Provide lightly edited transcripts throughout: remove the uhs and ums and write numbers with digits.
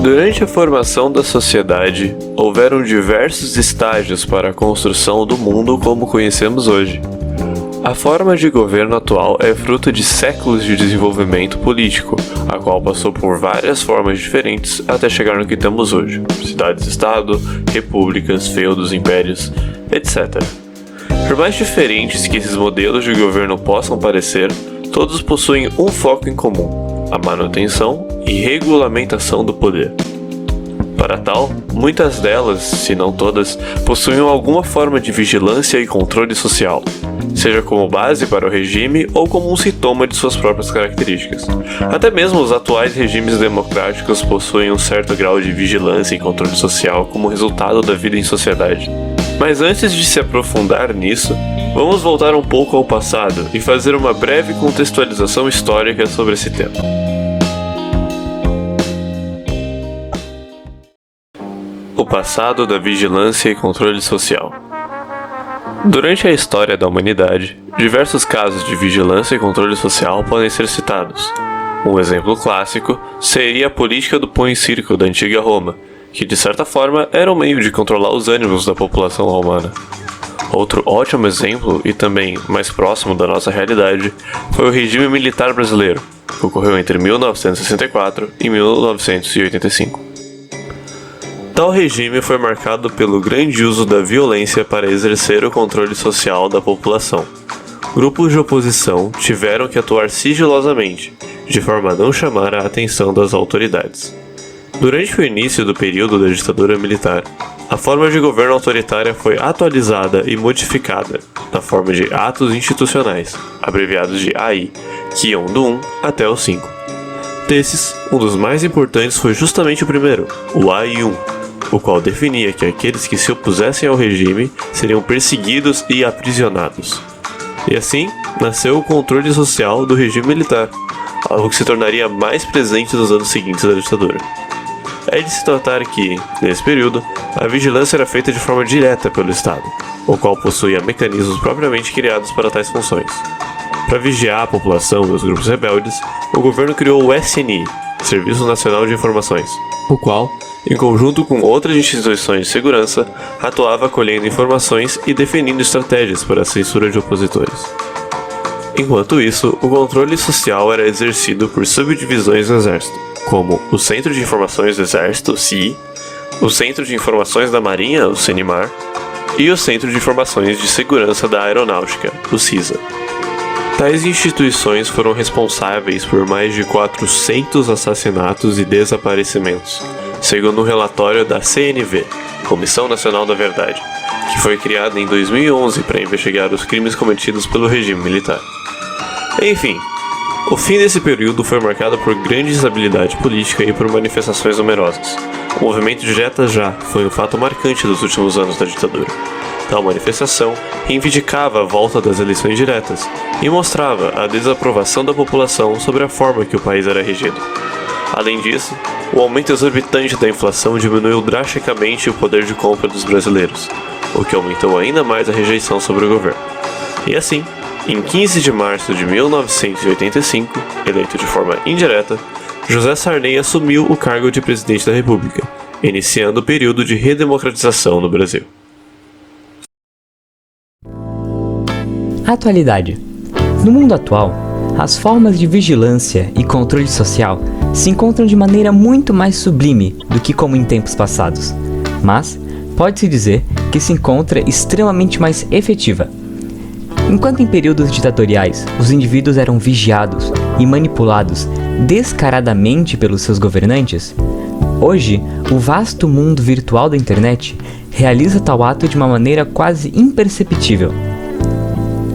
Durante a formação da sociedade, houveram diversos estágios para a construção do mundo como conhecemos hoje. A forma de governo atual é fruto de séculos de desenvolvimento político, a qual passou por várias formas diferentes até chegar no que temos hoje: cidades-estado, repúblicas, feudos, impérios, etc. Por mais diferentes que esses modelos de governo possam parecer, todos possuem um foco em comum: a manutenção e regulamentação do poder. Para tal, muitas delas, se não todas, possuem alguma forma de vigilância e controle social, seja como base para o regime ou como um sintoma de suas próprias características. Até mesmo os atuais regimes democráticos possuem um certo grau de vigilância e controle social como resultado da vida em sociedade. Mas antes de se aprofundar nisso, vamos voltar um pouco ao passado e fazer uma breve contextualização histórica sobre esse tema. O passado da vigilância e controle social. Durante a história da humanidade, diversos casos de vigilância e controle social podem ser citados. Um exemplo clássico seria a política do pão e circo da antiga Roma, que de certa forma era um meio de controlar os ânimos da população romana. Outro ótimo exemplo, e também mais próximo da nossa realidade, foi o regime militar brasileiro, que ocorreu entre 1964 e 1985. Tal regime foi marcado pelo grande uso da violência para exercer o controle social da população. Grupos de oposição tiveram que atuar sigilosamente, de forma a não chamar a atenção das autoridades. Durante o início do período da ditadura militar, a forma de governo autoritária foi atualizada e modificada na forma de atos institucionais, abreviados de AI, que iam do 1 até o 5. Desses, um dos mais importantes foi justamente o primeiro, o AI-1, o qual definia que aqueles que se opusessem ao regime seriam perseguidos e aprisionados. E assim, nasceu o controle social do regime militar, algo que se tornaria mais presente nos anos seguintes da ditadura. É de se notar que, nesse período, a vigilância era feita de forma direta pelo Estado, o qual possuía mecanismos propriamente criados para tais funções. Para vigiar a população e os grupos rebeldes, o governo criou o SNI, Serviço Nacional de Informações, o qual, em conjunto com outras instituições de segurança, atuava colhendo informações e definindo estratégias para a censura de opositores. Enquanto isso, o controle social era exercido por subdivisões do Exército, como o Centro de Informações do Exército, o CI, o Centro de Informações da Marinha, o CENIMAR, e o Centro de Informações de Segurança da Aeronáutica, o CISA. Tais instituições foram responsáveis por mais de 400 assassinatos e desaparecimentos, segundo um relatório da CNV, Comissão Nacional da Verdade, que foi criada em 2011 para investigar os crimes cometidos pelo regime militar. Enfim, o fim desse período foi marcado por grande instabilidade política e por manifestações numerosas. O movimento de Jeta Já foi um fato marcante dos últimos anos da ditadura. Tal manifestação reivindicava a volta das eleições diretas e mostrava a desaprovação da população sobre a forma que o país era regido. Além disso, o aumento exorbitante da inflação diminuiu drasticamente o poder de compra dos brasileiros, o que aumentou ainda mais a rejeição sobre o governo. E assim, em 15 de março de 1985, eleito de forma indireta, José Sarney assumiu o cargo de presidente da República, iniciando o período de redemocratização no Brasil. Atualidade. No mundo atual, as formas de vigilância e controle social se encontram de maneira muito mais sublime do que como em tempos passados, mas pode-se dizer que se encontra extremamente mais efetiva. Enquanto em períodos ditatoriais os indivíduos eram vigiados e manipulados descaradamente pelos seus governantes, hoje o vasto mundo virtual da internet realiza tal ato de uma maneira quase imperceptível.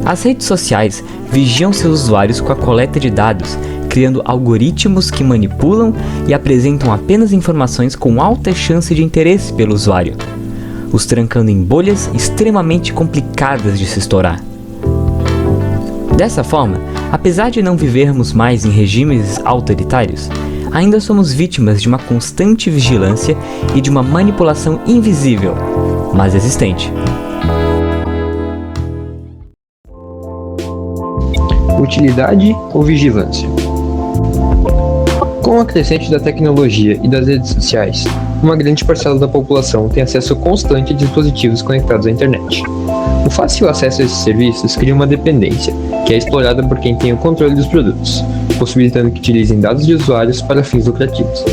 As redes sociais vigiam seus usuários com a coleta de dados, criando algoritmos que manipulam e apresentam apenas informações com alta chance de interesse pelo usuário, os trancando em bolhas extremamente complicadas de se estourar. Dessa forma, apesar de não vivermos mais em regimes autoritários, ainda somos vítimas de uma constante vigilância e de uma manipulação invisível, mas existente. Utilidade ou vigilância? Com o crescente da tecnologia e das redes sociais, uma grande parcela da população tem acesso constante a dispositivos conectados à internet. O fácil acesso a esses serviços cria uma dependência, que é explorada por quem tem o controle dos produtos, possibilitando que utilizem dados de usuários para fins lucrativos,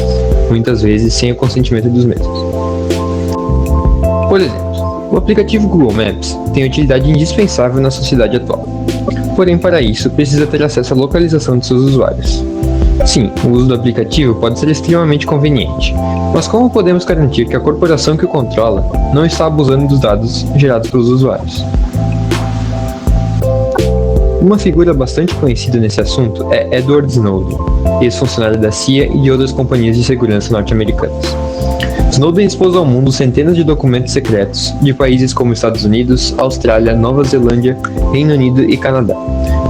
muitas vezes sem o consentimento dos mesmos. Por exemplo, o aplicativo Google Maps tem utilidade indispensável na sociedade atual. Porém, para isso, precisa ter acesso à localização de seus usuários. Sim, o uso do aplicativo pode ser extremamente conveniente, mas como podemos garantir que a corporação que o controla não está abusando dos dados gerados pelos usuários? Uma figura bastante conhecida nesse assunto é Edward Snowden, ex-funcionário da CIA e de outras companhias de segurança norte-americanas. Snowden expôs ao mundo centenas de documentos secretos de países como Estados Unidos, Austrália, Nova Zelândia, Reino Unido e Canadá,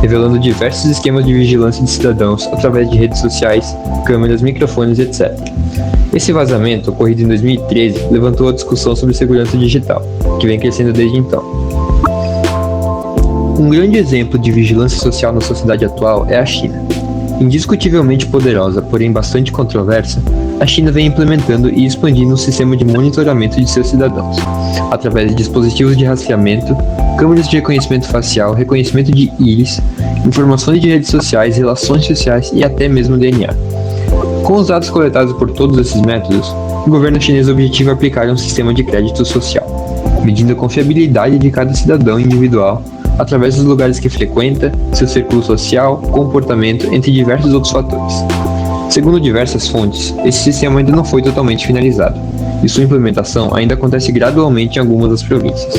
revelando diversos esquemas de vigilância de cidadãos através de redes sociais, câmeras, microfones, etc. Esse vazamento, ocorrido em 2013, levantou a discussão sobre segurança digital, que vem crescendo desde então. Um grande exemplo de vigilância social na sociedade atual é a China. Indiscutivelmente poderosa, porém bastante controversa, a China vem implementando e expandindo um sistema de monitoramento de seus cidadãos, através de dispositivos de rastreamento, câmeras de reconhecimento facial, reconhecimento de íris, informações de redes sociais, relações sociais e até mesmo DNA. Com os dados coletados por todos esses métodos, o governo chinês objetiva aplicar um sistema de crédito social, medindo a confiabilidade de cada cidadão individual através dos lugares que frequenta, seu círculo social, comportamento, entre diversos outros fatores. Segundo diversas fontes, esse sistema ainda não foi totalmente finalizado, e sua implementação ainda acontece gradualmente em algumas das províncias.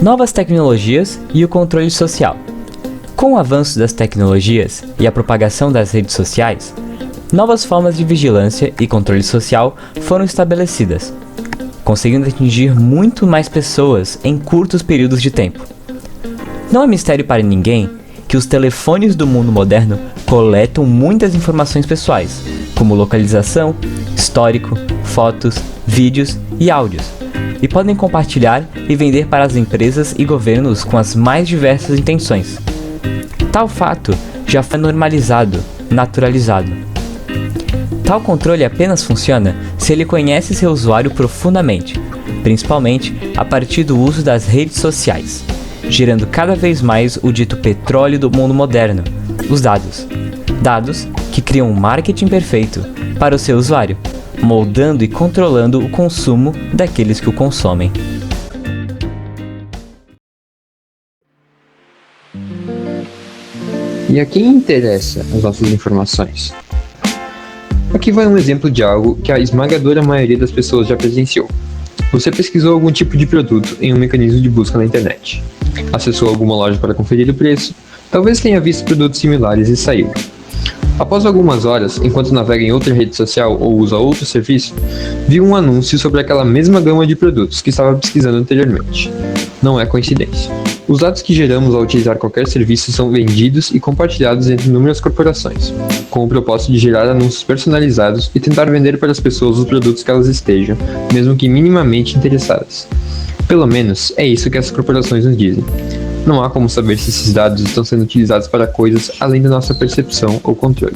Novas tecnologias e o controle social. Com o avanço das tecnologias e a propagação das redes sociais, novas formas de vigilância e controle social foram estabelecidas, conseguindo atingir muito mais pessoas em curtos períodos de tempo. Não é mistério para ninguém que os telefones do mundo moderno coletam muitas informações pessoais, como localização, histórico, fotos, vídeos e áudios, e podem compartilhar e vender para as empresas e governos com as mais diversas intenções. Tal fato já foi normalizado, naturalizado. Tal controle apenas funciona se ele conhece seu usuário profundamente, principalmente a partir do uso das redes sociais, gerando cada vez mais o dito petróleo do mundo moderno, os dados. Dados que criam um marketing perfeito para o seu usuário, moldando e controlando o consumo daqueles que o consomem. E a quem interessa as nossas informações? Aqui vai um exemplo de algo que a esmagadora maioria das pessoas já presenciou. Você pesquisou algum tipo de produto em um mecanismo de busca na internet. Acessou alguma loja para conferir o preço, talvez tenha visto produtos similares e saiu. Após algumas horas, enquanto navega em outra rede social ou usa outro serviço, viu um anúncio sobre aquela mesma gama de produtos que estava pesquisando anteriormente. Não é coincidência. Os dados que geramos ao utilizar qualquer serviço são vendidos e compartilhados entre inúmeras corporações, com o propósito de gerar anúncios personalizados e tentar vender para as pessoas os produtos que elas estejam, mesmo que minimamente interessadas. Pelo menos é isso que essas corporações nos dizem. Não há como saber se esses dados estão sendo utilizados para coisas além da nossa percepção ou controle.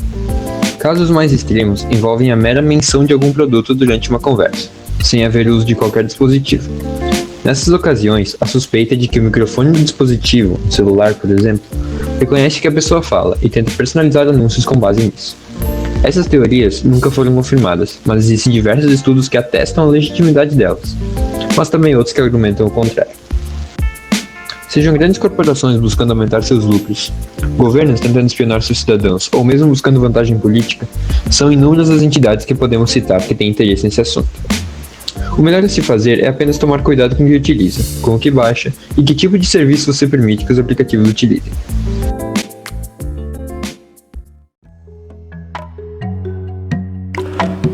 Casos mais extremos envolvem a mera menção de algum produto durante uma conversa, sem haver uso de qualquer dispositivo. Nessas ocasiões, a suspeita é de que o microfone do dispositivo, celular por exemplo, reconhece que a pessoa fala e tenta personalizar anúncios com base nisso. Essas teorias nunca foram confirmadas, mas existem diversos estudos que atestam a legitimidade delas, mas também outros que argumentam o contrário. Sejam grandes corporações buscando aumentar seus lucros, governos tentando espionar seus cidadãos ou mesmo buscando vantagem política, são inúmeras as entidades que podemos citar que têm interesse nesse assunto. O melhor a se fazer é apenas tomar cuidado com o que utiliza, com o que baixa e que tipo de serviço você permite que os aplicativos utilizem.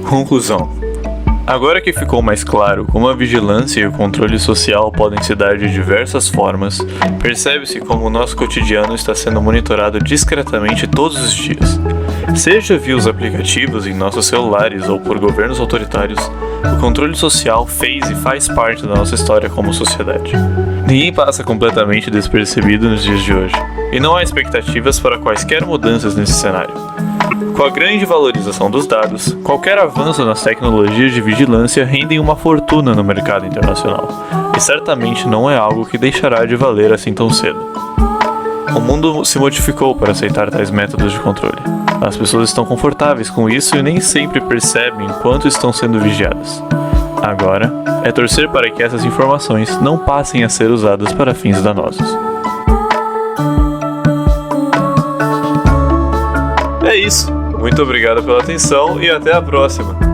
Conclusão. Agora que ficou mais claro como a vigilância e o controle social podem se dar de diversas formas, percebe-se como o nosso cotidiano está sendo monitorado discretamente todos os dias. Seja via os aplicativos em nossos celulares ou por governos autoritários, o controle social fez e faz parte da nossa história como sociedade. Ninguém passa completamente despercebido nos dias de hoje. e não há expectativas para quaisquer mudanças nesse cenário. Com a grande valorização dos dados, qualquer avanço nas tecnologias de vigilância rendem uma fortuna no mercado internacional, e certamente não é algo que deixará de valer assim tão cedo. O mundo se modificou para aceitar tais métodos de controle. As pessoas estão confortáveis com isso e nem sempre percebem quanto estão sendo vigiadas. Agora, é torcer para que essas informações não passem a ser usadas para fins danosos. É isso. Muito obrigado pela atenção e até a próxima.